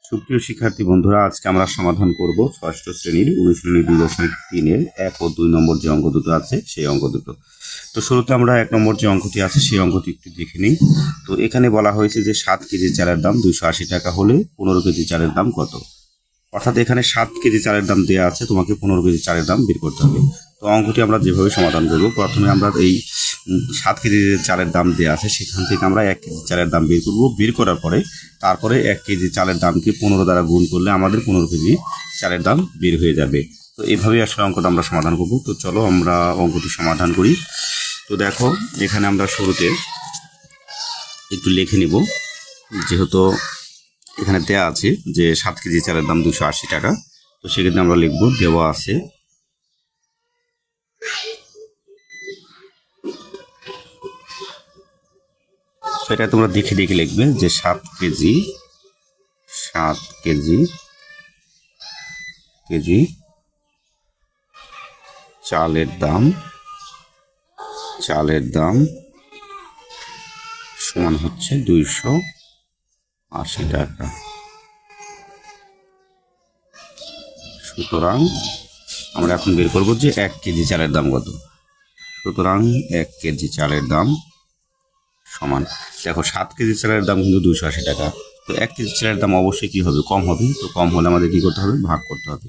সুপ্রিয় শিক্ষার্থী বন্ধুরা, আজকে আমরা সমাধান করব ষষ্ঠ শ্রেণীর অনুশীলনী 2.3-এর 1 ও 2 নম্বর যে অঙ্ক দুটো আছে সেই অঙ্ক দুটো। তো শুরুতে আমরা 1 নম্বর যে অঙ্কটি আছে সেই অঙ্কটি একটু দেখে নিই। তো এখানে বলা হয়েছে যে 7 কেজি চালের দাম 280 টাকা হলে 15 কেজি চালের দাম কত। অর্থাৎ এখানে 7 কেজি চালের দাম দেওয়া আছে, তোমাকে 15 কেজি চালের দাম বের করতে হবে। তো অঙ্কটি আমরা যেভাবে সমাধান করব, প্রথমে আমরা এই 7 কেজি চালের দাম দেওয়া আছে সেখান থেকে আমরা 1 কেজি চালের দাম বের করব। বের করার পরে তারপরে 1 কেজি চালের দামকে 15 দ্বারা গুণ করলে আমাদের 15 কেজি চালের দাম বের হয়ে যাবে। তো এইভাবেই আসলে অঙ্কটা আমরা সমাধান করব। তো চলো আমরা অঙ্কটি সমাধান করি। তো দেখো, এখানে আমরা শুরুতে একটু লিখে নিব, যেহেতু এখানে দেওয়া আছে যে 7 কেজি চালের দাম 280 টাকা। তো সেক্ষেত্রে আমরা লিখব দেওয়া আছে এটা তোমরা দেখে দেখে লিখবে যে 7 কেজি চালের দাম সমান হচ্ছে 280 টাকা। সুতরাং আমরা এখন বের করব যে 1 কেজি চালের দাম কত। সুতরাং 1 কেজি চালের দাম সমান, দেখো 7 কেজি চালের দাম কিন্তু 280 টাকা। তো 1 কেজি চালের দাম অবশ্যই কি হবে, কম হবে। তো কম হলে আমাদের কি করতে হবে, ভাগ করতে হবে।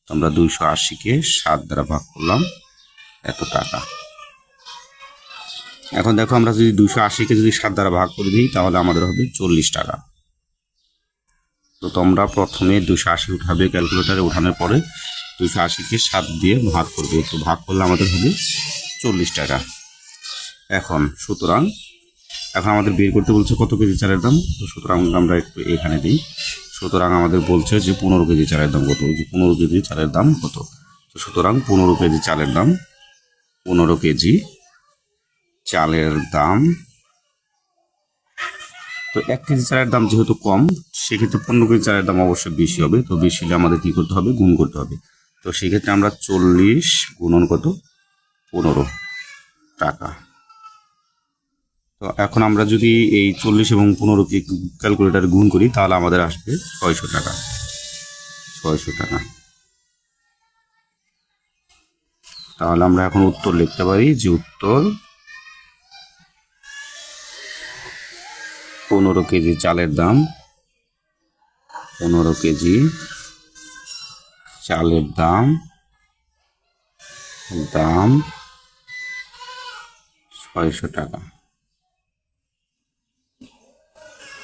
তো আমরা 280-কে 7 দ্বারা ভাগ করলাম, এত টাকা। এখন দেখো, আমরা যদি 280-কে যদি 7 দ্বারা ভাগ করে দিই তাহলে আমাদের হবে 40 টাকা। তো তোমরা প্রথমে 280 উঠাবে, ক্যালকুলেটারে উঠানোর পরে 280-কে 7 দিয়ে ভাগ করবে। তো ভাগ করলে আমাদের হবে 40 টাকা। সুতরাং এখন আমাদের বের করতে বলছে কত কেজি চালের দাম। তো সুতরাং আমরা একটু এখানে দিই। সুতরাং আমাদের বলছে যে 15 কেজি চালের দাম কত, যে 15 কেজি চালের দাম কত। তো সুতরাং 15 কেজি চালের দাম, 15 কেজি চালের দাম। তো 1 কেজি চালের দাম যেহেতু কম, সেক্ষেত্রে 15 কেজি চালের দাম অবশ্যই বেশি হবে। তো বেশি হলে আমাদের কি করতে হবে, গুণ করতে হবে। তো সেক্ষেত্রে আমরা 40 গুণন কত, 15 টাকা। তো এখন আমরা যদি এই 40 এবং 15-কে ক্যালকুলেটারে গুণ করি তাহলে আমাদের আসবে 600 টাকা। 600 টাকা। তাহলে আমরা এখন উত্তর লিখতে পারি যে উত্তর 15 কেজি চালের দাম, 15 কেজি চালের দাম 600 টাকা।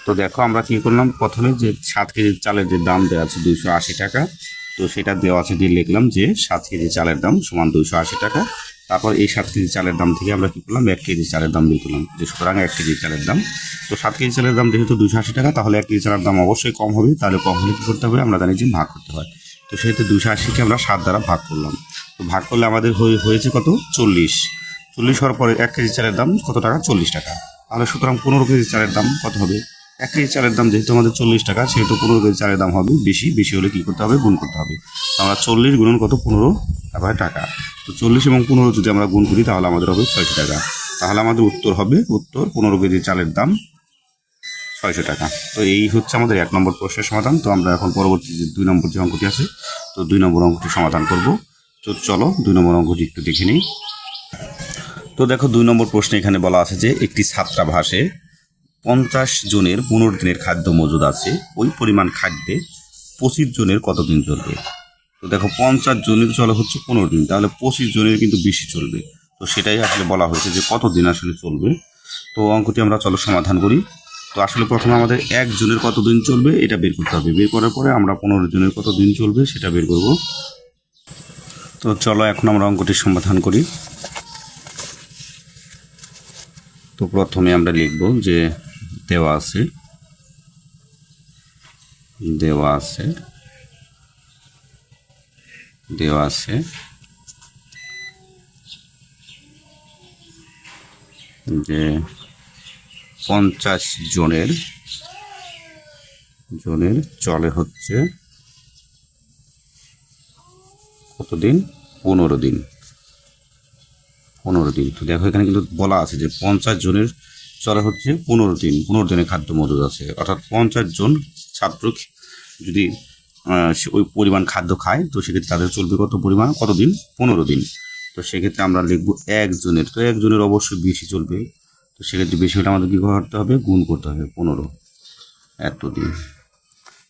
তো দেখো, আমরা কি করলাম, প্রথমে যে 7 কেজি চালের যে দাম দেওয়া আছে 280 টাকা, তো সেটা দেওয়া আছে দিয়ে লিখলাম যে 7 কেজি চালের দাম সমান 280 টাকা। তারপর এই 7 কেজি চালের দাম থেকে আমরা কি করলাম, 1 কেজি চালের দাম বের করলাম, যে সুতরাং 1 কেজি চালের দাম। তো 7 কেজি চালের দাম যেহেতু 280 টাকা, তাহলে 1 কেজি চালের দাম অবশ্যই কম হবে। তাহলে কম হলে কি করতে হবে, আমরা জানি যে ভাগ করতে হয়। তো সেহেতু 280-কে আমরা 7 দ্বারা ভাগ করলাম। তো ভাগ করলে আমাদের হয়েছে কত, 40। 40 হওয়ার পরে 1 কেজি চালের দাম কত টাকা, 40 টাকা। তাহলে সুতরাং 15 কেজি চালের দাম কত হবে, 1 কেজি চালের দাম যেহেতু আমাদের 40 টাকা, সেহেতু 15 কেজি চালের দাম হবে বেশি হলে কি করতে হবে, গুণ করতে হবে। তো আমরা 40 গুণন কত, 15, তারপরে টাকা। তো 40 এবং 15 যদি আমরা গুণ করি তাহলে আমাদের হবে 600 টাকা। তাহলে আমাদের উত্তর হবে 15 কেজি চালের দাম 600 টাকা। তো এই হচ্ছে আমাদের 1 নম্বর প্রশ্নের সমাধান। তো আমরা এখন পরবর্তী যে 2 নম্বর যে অঙ্কটি আছে, তো 2 নম্বর অঙ্কটি সমাধান করব। তো চলো 2 নম্বর অঙ্কটি একটু দেখে নিই। তো দেখো, 2 নম্বর প্রশ্নে এখানে বলা আছে যে একটি ছাত্রাবাসে 50 জনের 15 দিনের খাদ্য মজুদ আছে। ওই পরিমাণ খাদ্যে 25 জনের কতদিন চলবে। তো দেখো, 50 জনের চলে হচ্ছে 15 দিন, তাহলে 25 জনের কিন্তু বেশি চলবে। তো সেটাই আসলে বলা হয়েছে যে কতদিন আসলে চলবে। তো অঙ্কটি আমরা চলো সমাধান করি। তো আসলে প্রথমে আমাদের 1 জনের কতদিন চলবে এটা বের করতে হবে। বের করার পরে আমরা 15 জনের কতদিন চলবে সেটা বের করব। তো চলো এখন আমরা অঙ্কটি সমাধান করি। তো প্রথমে আমরা লিখব যে দেওয়া আছে যে 50 জনের চলে হচ্ছে কতদিন, 15 দিন। 15 দিন। তো দেখো, এখানে কিন্তু বলা আছে যে 50 জনের চলে হচ্ছে 15 দিন, 15 দিনের খাদ্য মজুদ আছে। অর্থাৎ 50 জন ছাত্র যদি সে ওই পরিমাণ খাদ্য খায় তো সেক্ষেত্রে তাদের চলবে কতদিন 15 দিন। তো সেক্ষেত্রে আমরা লিখবো একজনের, তো একজনের অবশ্যই বেশি চলবে, তো সেক্ষেত্রে বেশি হলে আমাদের কী করতে হবে, গুণ করতে হবে 15 এতদিন।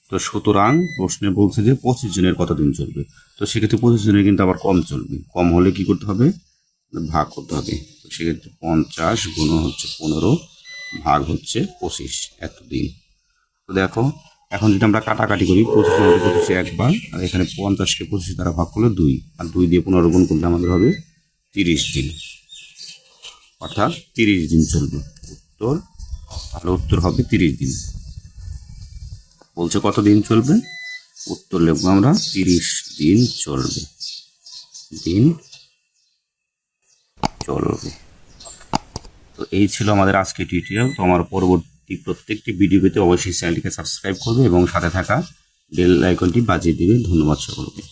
তো সুতরাং প্রশ্নে বলছে যে 25 জনের কতদিন চলবে, তো সেক্ষেত্রে 25 জনের কিন্তু আবার কম চলবে, কম হলে কি করতে হবে, ভাগ করতে হবে। তো সেক্ষেত্রে 50 গুণ হচ্ছে 15 ভাগ হচ্ছে 25 এতদিন। তো দেখো এখন যদি আমরা কাটাকাটি করি, 25 একবার, আর এখানে 50কে 25 দ্বারা ভাগ করলে 2, আর 2 দিয়ে 15 গুণ করলে আমাদের হবে 30 দিন, অর্থাৎ 30 দিন চলবে উত্তর। তাহলে উত্তর হবে 30 দিন। বলছে কত দিন চলবে, উত্তর লিখবো আমরা 30 দিন চলবে, দিন চলবে। তো এই ছিল আমাদের আজকের টিউটোরিয়াল। তো আমার পরবর্তী প্রত্যেকটি ভিডিও পেতে অবশ্যই চ্যানেলটিকে সাবস্ক্রাইব করবে এবং সাথে থাকা বেল আইকনটি বাজিয়ে দিবে। ধন্যবাদ সকলকে।